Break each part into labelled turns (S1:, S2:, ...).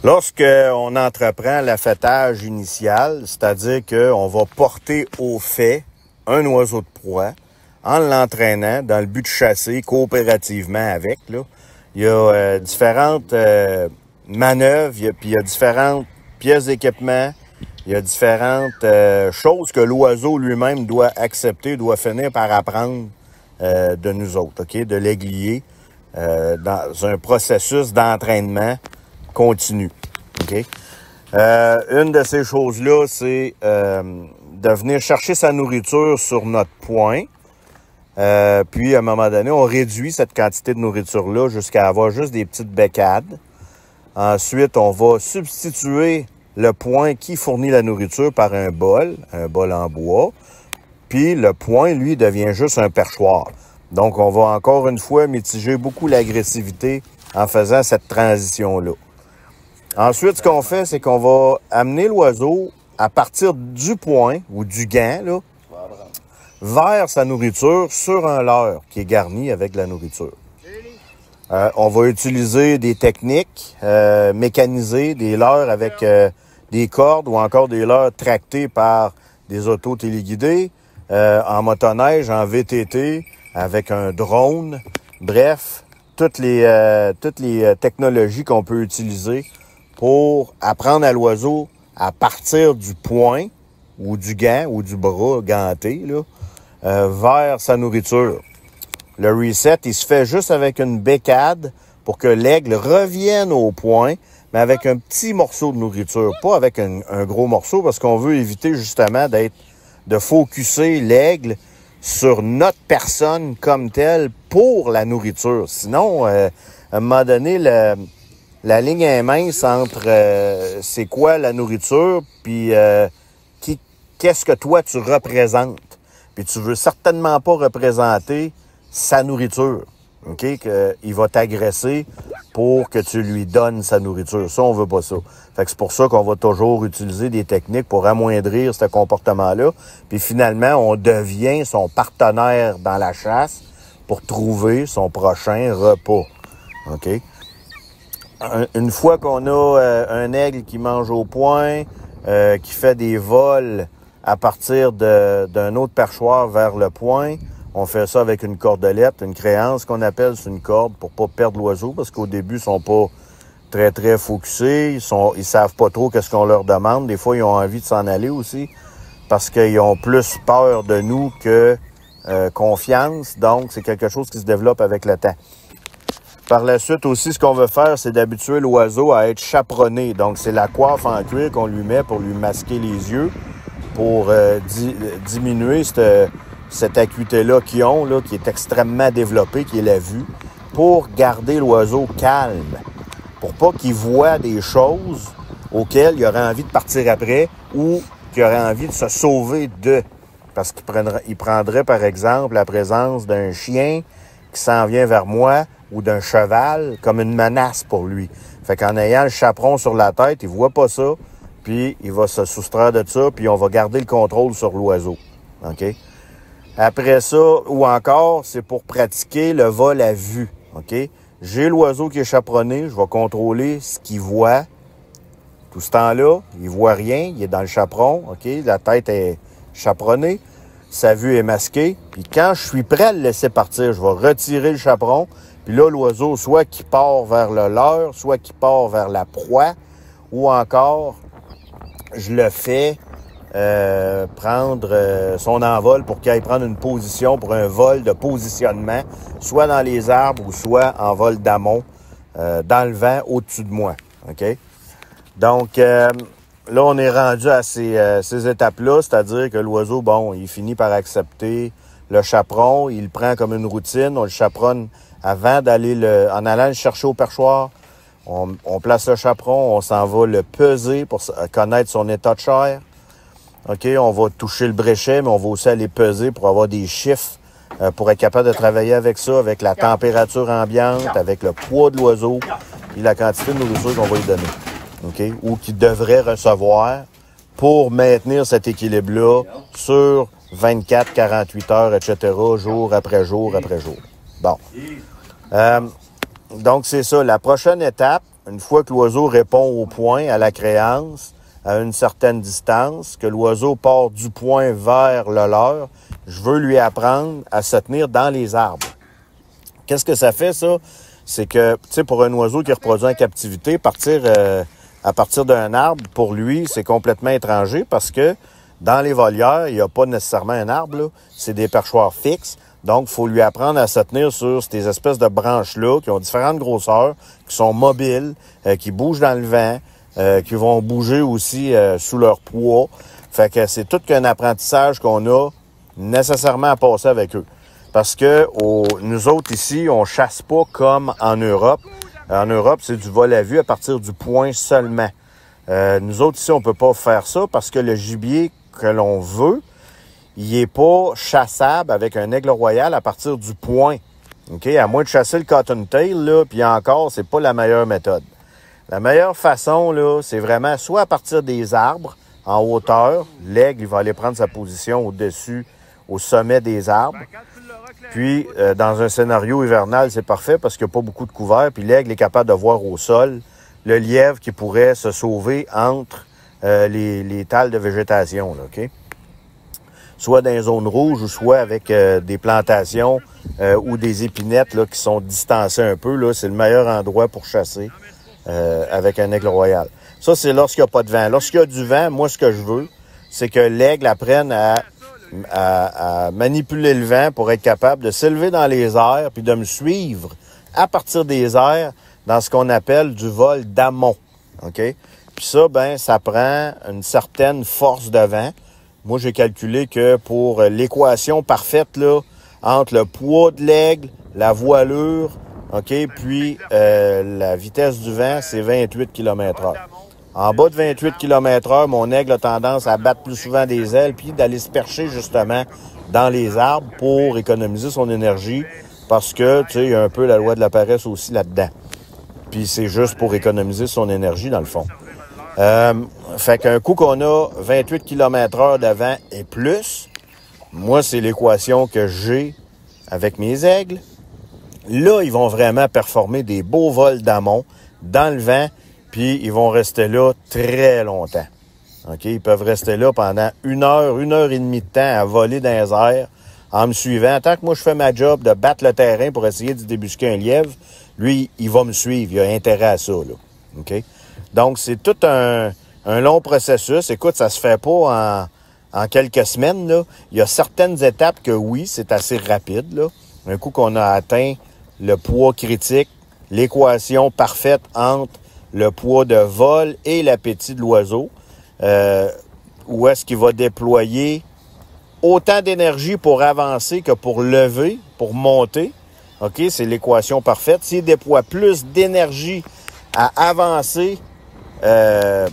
S1: Lorsqu'on entreprend l'affêtage initial, c'est-à-dire qu'on va porter au fait un oiseau de proie en l'entraînant dans le but de chasser coopérativement avec, là, il y a différentes manœuvres, puis il y a différentes pièces d'équipement, il y a différentes choses que l'oiseau lui-même doit accepter, doit finir par apprendre de nous autres, OK? De l'aiguiller dans un processus d'entraînement continu. OK? Une de ces choses-là, c'est de venir chercher sa nourriture sur notre poing. Puis, à un moment donné, on réduit cette quantité de nourriture-là jusqu'à avoir juste des petites bécades. Ensuite, on va substituer le poing qui fournit la nourriture par un bol en bois. Puis, le poing, lui, devient juste un perchoir. Donc, on va encore une fois mitiger beaucoup l'agressivité en faisant cette transition-là. Ensuite, ce qu'on fait, c'est qu'on va amener l'oiseau à partir du poing ou du gant, là, vers sa nourriture sur un leurre qui est garni avec la nourriture. On va utiliser des techniques mécanisées, des leurres avec des cordes ou encore des leurres tractés par des autos téléguidés, en motoneige, en VTT, avec un drone. Bref, toutes les technologies qu'on peut utiliser pour apprendre à l'oiseau à partir du poing ou du gant ou du bras ganté là, vers sa nourriture. Le reset, il se fait juste avec une bécade pour que l'aigle revienne au point, mais avec un petit morceau de nourriture, pas avec un gros morceau, parce qu'on veut éviter justement de focusser l'aigle sur notre personne comme telle pour la nourriture. Sinon, à un moment donné, la ligne est mince entre c'est quoi la nourriture, puis qu'est-ce que toi tu représentes. Puis tu veux certainement pas représenter sa nourriture, OK? Il va t'agresser pour que tu lui donnes sa nourriture. Ça, on veut pas ça. Fait que c'est pour ça qu'on va toujours utiliser des techniques pour amoindrir ce comportement-là. Puis finalement, on devient son partenaire dans la chasse pour trouver son prochain repas, OK? Une fois qu'on a un aigle qui mange au poing, qui fait des vols à partir d'un autre perchoir vers le poing, on fait ça avec une cordelette, une créance qu'on appelle, c'est une corde pour pas perdre l'oiseau, parce qu'au début, ils sont pas très, très focusés, ils savent pas trop qu'est-ce qu'on leur demande. Des fois, ils ont envie de s'en aller aussi, parce qu'ils ont plus peur de nous que confiance. Donc, c'est quelque chose qui se développe avec le temps. Par la suite aussi, ce qu'on veut faire, c'est d'habituer l'oiseau à être chaperonné. Donc, c'est la coiffe en cuir qu'on lui met pour lui masquer les yeux, pour diminuer cette acuité-là qu'ils ont, là, qui est extrêmement développée, qui est la vue, pour garder l'oiseau calme, pour pas qu'il voit des choses auxquelles il aurait envie de partir après ou qu'il aurait envie de se sauver de. Parce qu'il prendrait, par exemple, la présence d'un chien qui s'en vient vers moi ou d'un cheval comme une menace pour lui. Fait qu'en ayant le chaperon sur la tête, il voit pas ça, puis il va se soustraire de ça, puis on va garder le contrôle sur l'oiseau. OK? Après ça, ou encore, c'est pour pratiquer le vol à vue. OK? J'ai l'oiseau qui est chaperonné, je vais contrôler ce qu'il voit. Tout ce temps-là, il voit rien, il est dans le chaperon. OK? La tête est chaperonnée. Sa vue est masquée. Puis quand je suis prêt à le laisser partir, je vais retirer le chaperon. Puis là, l'oiseau, soit qu'il part vers le leurre, soit qu'il part vers la proie, ou encore, je le fais prendre son envol pour qu'il aille prendre une position pour un vol de positionnement, soit dans les arbres ou soit en vol d'amont, dans le vent, au-dessus de moi. OK? Donc, là, on est rendu à ces étapes-là, c'est-à-dire que l'oiseau, bon, il finit par accepter le chaperon, il le prend comme une routine, on le chaperonne avant d'aller en allant le chercher au perchoir. On place le chaperon, on s'en va le peser pour connaître son état de chair. OK, on va toucher le bréchet, mais on va aussi aller peser pour avoir des chiffres, pour être capable de travailler avec ça, avec la température ambiante, avec le poids de l'oiseau et la quantité de nourriture qu'on va lui donner. OK, ou qu'il devrait recevoir pour maintenir cet équilibre-là sur 24, 48 heures, etc., jour après jour après jour. Bon. Donc, c'est ça. La prochaine étape, une fois que l'oiseau répond au point, à la créance, à une certaine distance, que l'oiseau part du point vers le leurre, je veux lui apprendre à se tenir dans les arbres. Qu'est-ce que ça fait, ça? C'est que, tu sais, pour un oiseau qui reproduit en captivité, partir à partir d'un arbre, pour lui, c'est complètement étranger parce que dans les volières, il n'y a pas nécessairement un arbre, là. C'est des perchoirs fixes. Donc, il faut lui apprendre à se tenir sur ces espèces de branches-là qui ont différentes grosseurs, qui sont mobiles, qui bougent dans le vent, qui vont bouger aussi sous leur poids. Fait que c'est tout qu'un apprentissage qu'on a nécessairement à passer avec eux. Parce que nous autres ici, on chasse pas comme en Europe. En Europe, c'est du vol à vue à partir du point seulement. Nous autres ici, on peut pas faire ça parce que le gibier que l'on veut, il est pas chassable avec un aigle royal à partir du point. OK? À moins de chasser le cottontail, là, puis encore, c'est pas la meilleure méthode. La meilleure façon, là, c'est vraiment soit à partir des arbres, en hauteur. L'aigle, il va aller prendre sa position au-dessus, au sommet des arbres. Puis, dans un scénario hivernal, c'est parfait parce qu'il n'y a pas beaucoup de couvert. Puis l'aigle est capable de voir au sol le lièvre qui pourrait se sauver entre les tales de végétation, là, OK? Soit dans les zones rouges ou soit avec des plantations ou des épinettes là, qui sont distancées un peu. Là, c'est le meilleur endroit pour chasser avec un aigle royal. Ça, c'est lorsqu'il n'y a pas de vent. Lorsqu'il y a du vent, moi, ce que je veux, c'est que l'aigle apprenne à manipuler le vent pour être capable de s'élever dans les airs puis de me suivre à partir des airs dans ce qu'on appelle du vol d'amont. OK? Puis ça, ben, ça prend une certaine force de vent. Moi, j'ai calculé que pour l'équation parfaite là, entre le poids de l'aigle, la voilure, OK, puis la vitesse du vent, c'est 28 km/h. En bas de 28 km/h, mon aigle a tendance à battre plus souvent des ailes puis d'aller se percher justement dans les arbres pour économiser son énergie parce que, tu sais, il y a un peu la loi de la paresse aussi là-dedans. Puis c'est juste pour économiser son énergie dans le fond. Fait qu'un coup qu'on a 28 km/h de vent et plus, moi, c'est l'équation que j'ai avec mes aigles. Là, ils vont vraiment performer des beaux vols d'amont dans le vent, puis ils vont rester là très longtemps. OK? Ils peuvent rester là pendant 1 heure et demie de temps à voler dans les airs en me suivant. Tant que moi, je fais ma job de battre le terrain pour essayer de débusquer un lièvre, lui, il va me suivre. Il a intérêt à ça, là. OK? Donc, c'est tout un long processus. Écoute, ça se fait pas en quelques semaines, là. Il y a certaines étapes que oui, c'est assez rapide, là. Un coup qu'on a atteint le poids critique, l'équation parfaite entre le poids de vol et l'appétit de l'oiseau, où est-ce qu'il va déployer autant d'énergie pour avancer que pour lever, pour monter. OK? C'est l'équation parfaite. S'il déploie plus d'énergie à avancer et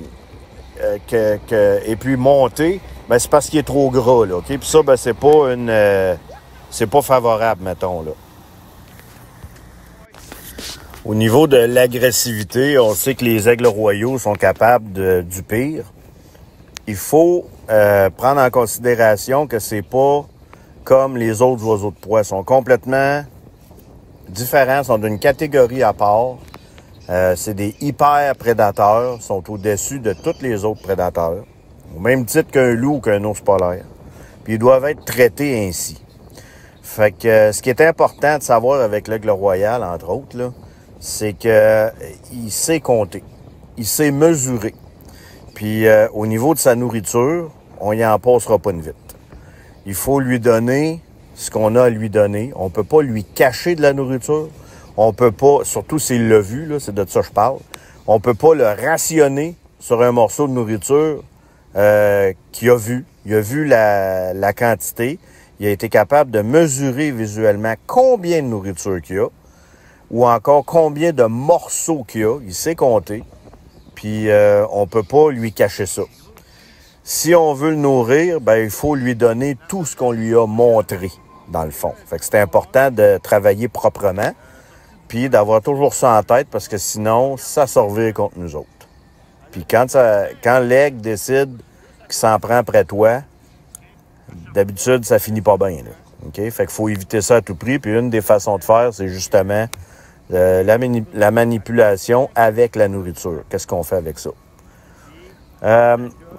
S1: puis monter, ben c'est parce qu'il est trop gras, là, OK? Puis ça, ben c'est pas favorable, mettons, là. Au niveau de l'agressivité, on sait que les aigles royaux sont capables du pire. Il faut prendre en considération que c'est pas comme les autres oiseaux de proie. Ils sont complètement différents, sont d'une catégorie à part. C'est des hyper-prédateurs, sont au-dessus de tous les autres prédateurs, au même titre qu'un loup ou qu'un ours polaire. Puis ils doivent être traités ainsi. Fait que ce qui est important de savoir avec l'aigle royal, entre autres, là, c'est que il sait compter, il sait mesurer. Puis au niveau de sa nourriture, on y en passera pas une vite. Il faut lui donner ce qu'on a à lui donner. On peut pas lui cacher de la nourriture. On peut pas, surtout s'il l'a vu, là, c'est de ça que je parle, on peut pas le rationner sur un morceau de nourriture qu'il a vu. Il a vu la quantité. Il a été capable de mesurer visuellement combien de nourriture qu'il y a ou encore combien de morceaux qu'il y a. Il sait compter. Puis on peut pas lui cacher ça. Si on veut le nourrir, ben il faut lui donner tout ce qu'on lui a montré, dans le fond. Fait que c'est important de travailler proprement. Puis d'avoir toujours ça en tête parce que sinon, ça se revient contre nous autres. Puis quand l'aigle décide qu'il s'en prend près de toi, d'habitude, ça finit pas bien, là. OK? Fait qu'il faut éviter ça à tout prix. Puis une des façons de faire, c'est justement la manipulation avec la nourriture. Qu'est-ce qu'on fait avec ça?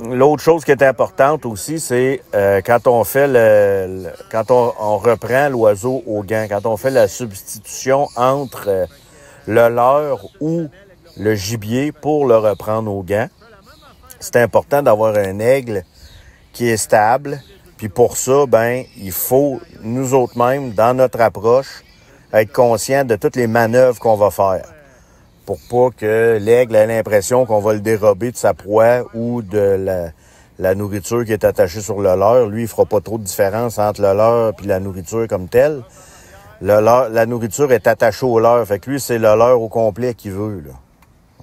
S1: L'autre chose qui est importante aussi, c'est quand on fait quand on reprend l'oiseau au gant, quand on fait la substitution entre le leurre ou le gibier pour le reprendre au gant, c'est important d'avoir un aigle qui est stable. Puis pour ça, il faut, nous autres mêmes, dans notre approche, être conscient de toutes les manœuvres qu'on va faire pour pas que l'aigle ait l'impression qu'on va le dérober de sa proie ou de la nourriture qui est attachée sur le leurre. Lui, il fera pas trop de différence entre le leurre et la nourriture comme telle. La nourriture est attachée au leurre. Fait que lui, c'est le leurre au complet qu'il veut, là.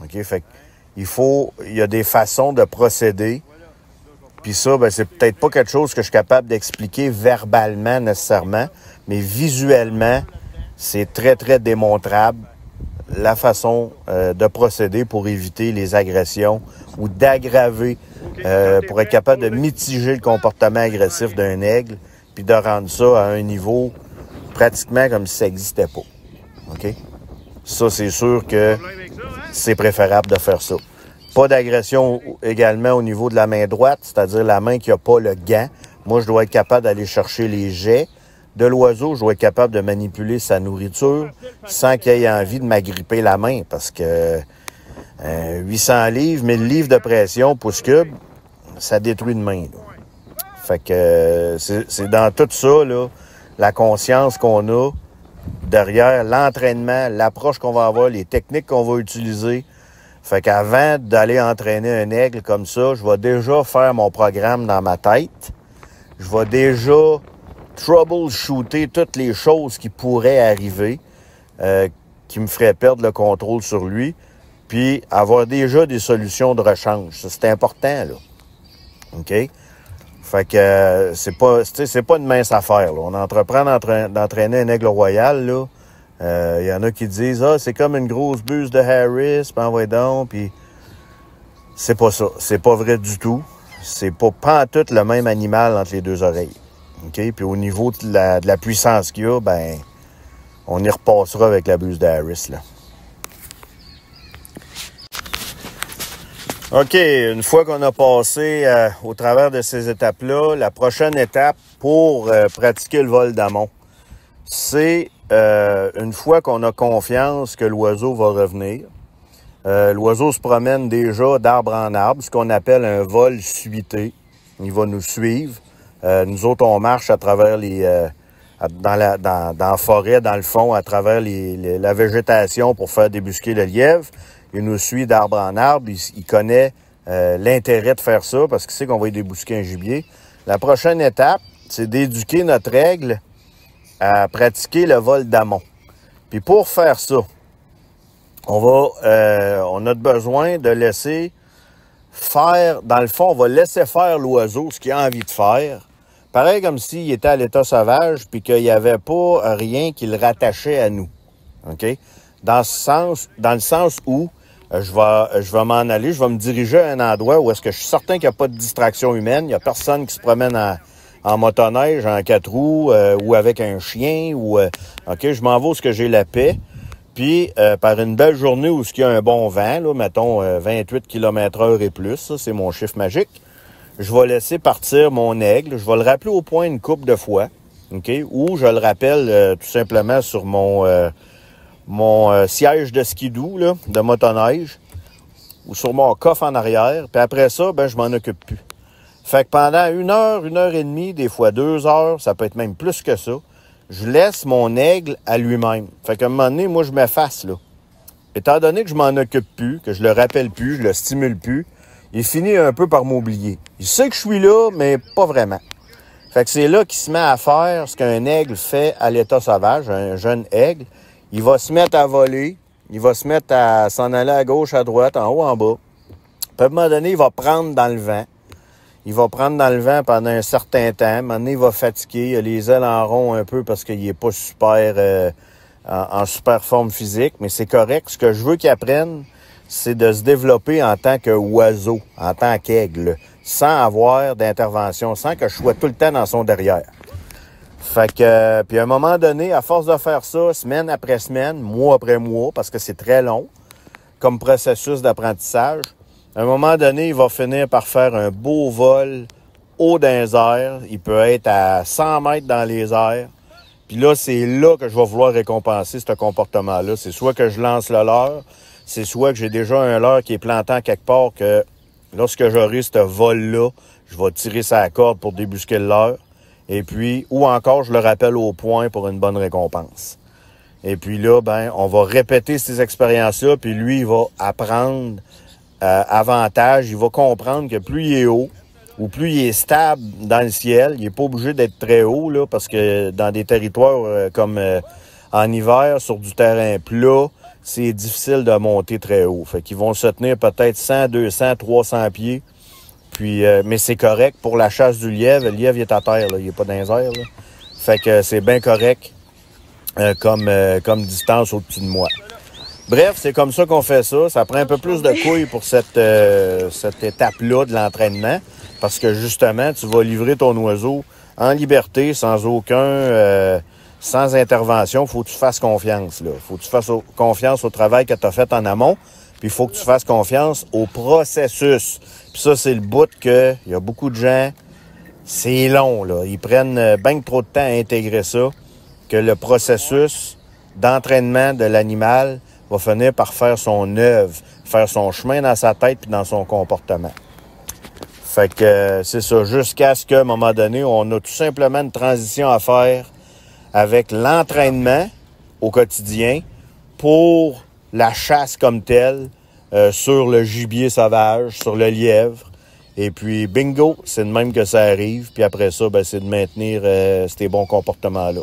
S1: OK? Fait que il y a des façons de procéder. Puis ça, c'est peut-être pas quelque chose que je suis capable d'expliquer verbalement nécessairement, mais visuellement, c'est très, très démontrable la façon de procéder pour éviter les agressions ou d'aggraver, pour être capable de mitiger le comportement agressif d'un aigle, puis de rendre ça à un niveau pratiquement comme si ça n'existait pas. OK? Ça, c'est sûr que c'est préférable de faire ça. Pas d'agression également au niveau de la main droite, c'est-à-dire la main qui n'a pas le gant. Moi, je dois être capable d'aller chercher les jets de l'oiseau. Je dois être capable de manipuler sa nourriture sans qu'il ait envie de m'agripper la main parce que 800 livres, 1000 livres de pression, pouce cube, ça détruit une main, là. Fait que c'est dans tout ça, là, la conscience qu'on a derrière l'entraînement, l'approche qu'on va avoir, les techniques qu'on va utiliser. Fait qu'avant d'aller entraîner un aigle comme ça, je vais déjà faire mon programme dans ma tête. Je vais déjà troubleshooter toutes les choses qui pourraient arriver, qui me feraient perdre le contrôle sur lui, puis avoir déjà des solutions de rechange. Ça, c'est important, là. OK? Fait que c'est pas une mince affaire, là. On entreprend d'entraîner un aigle royal, là. Il y en a qui disent « Ah, c'est comme une grosse buse de Harris, puis envoie donc, puis... » C'est pas ça. C'est pas vrai du tout. C'est pas en tout le même animal entre les deux oreilles. OK? Puis au niveau de la puissance qu'il y a, on y repassera avec la buse de Harris, là. OK, une fois qu'on a passé au travers de ces étapes-là, la prochaine étape pour pratiquer le vol d'amont, c'est une fois qu'on a confiance que l'oiseau va revenir. L'oiseau se promène déjà d'arbre en arbre, ce qu'on appelle un vol suité. Il va nous suivre. Nous autres, on marche à travers dans la forêt, dans le fond, à travers la végétation pour faire débusquer le lièvre. Il nous suit d'arbre en arbre. Il connaît l'intérêt de faire ça parce qu'il sait qu'on va y débusquer un gibier. La prochaine étape, c'est d'éduquer notre aigle à pratiquer le vol d'amont. Puis pour faire ça, on a besoin de laisser faire, dans le fond, on va laisser faire l'oiseau ce qu'il a envie de faire. Pareil comme s'il était à l'état sauvage puis qu'il n'y avait pas rien qui le rattachait à nous. OK? Dans le sens où je vais m'en aller, je vais me diriger à un endroit où est-ce que je suis certain qu'il n'y a pas de distraction humaine, il n'y a personne qui se promène en motoneige, en 4 roues, ou avec un chien, OK, je m'en vais où est-ce que j'ai la paix. Puis, par une belle journée où il y a un bon vent, là, mettons 28 km/h et plus, ça, c'est mon chiffre magique, je vais laisser partir mon aigle. Je vais le rappeler au point une couple de fois, OK? Ou je le rappelle tout simplement sur mon siège de skidoo, là, de motoneige, ou sur mon coffre en arrière. Puis après ça, je m'en occupe plus. Fait que pendant 1 heure, 1 heure et demie, des fois 2 heures, ça peut être même plus que ça, je laisse mon aigle à lui-même. Fait qu'à un moment donné, moi, je m'efface, là. Étant donné que je m'en occupe plus, que je le rappelle plus, je le stimule plus, il finit un peu par m'oublier. Il sait que je suis là, mais pas vraiment. Fait que c'est là qu'il se met à faire ce qu'un aigle fait à l'état sauvage, un jeune aigle. Il va se mettre à voler, il va se mettre à s'en aller à gauche, à droite, en haut, en bas. Puis à un moment donné, il va prendre dans le vent. Il va prendre dans le vent pendant un certain temps. À un moment donné, il va fatiguer. Il a les ailes en rond un peu parce qu'il n'est pas super en super forme physique. Mais c'est correct. Ce que je veux qu'il apprenne, c'est de se développer en tant qu'oiseau, en tant qu'aigle, sans avoir d'intervention, sans que je sois tout le temps dans son derrière. Fait que, puis à un moment donné, à force de faire ça, semaine après semaine, mois après mois, parce que c'est très long comme processus d'apprentissage, à un moment donné, il va finir par faire un beau vol haut dans les airs. Il peut être à 100 mètres dans les airs. Puis là, c'est là que je vais vouloir récompenser ce comportement-là. C'est soit que je lance le leurre, c'est soit que j'ai déjà un leurre qui est planté en quelque part que lorsque j'aurai ce vol-là, je vais tirer sa corde pour débusquer le leurre. Et puis, ou encore, je le rappelle au point pour une bonne récompense. Et puis là, ben, on va répéter ces expériences-là, puis lui, il va apprendre avantage. Il va comprendre que plus il est haut, ou plus il est stable dans le ciel, il n'est pas obligé d'être très haut, là, parce que dans des territoires comme en hiver, sur du terrain plat, c'est difficile de monter très haut. Fait qu'ils vont se tenir peut-être 100, 200, 300 pieds. Puis, mais c'est correct pour la chasse du lièvre. Le lièvre, il est à terre, là. Il n'est pas dans les airs, là. Fait que c'est bien correct comme distance au-dessus de moi. Bref, c'est comme ça qu'on fait ça. Ça prend un peu plus de couilles pour cette étape-là de l'entraînement. Parce que justement, tu vas livrer ton oiseau en liberté, sans sans intervention. Faut que tu fasses confiance, là. Faut que tu fasses confiance au travail que tu as fait en amont. Puis il faut que tu fasses confiance au processus. Puis ça, c'est le bout que il y a beaucoup de gens, c'est long, là. Ils prennent bien trop de temps à intégrer ça, que le processus d'entraînement de l'animal va finir par faire son œuvre, faire son chemin dans sa tête puis dans son comportement. Fait que c'est ça, jusqu'à ce qu'à un moment donné, on a tout simplement une transition à faire avec l'entraînement au quotidien pour la chasse comme telle, sur le gibier sauvage, sur le lièvre. Et puis, bingo, c'est de même que ça arrive. Puis après ça, ben, c'est de maintenir ces bons comportements-là.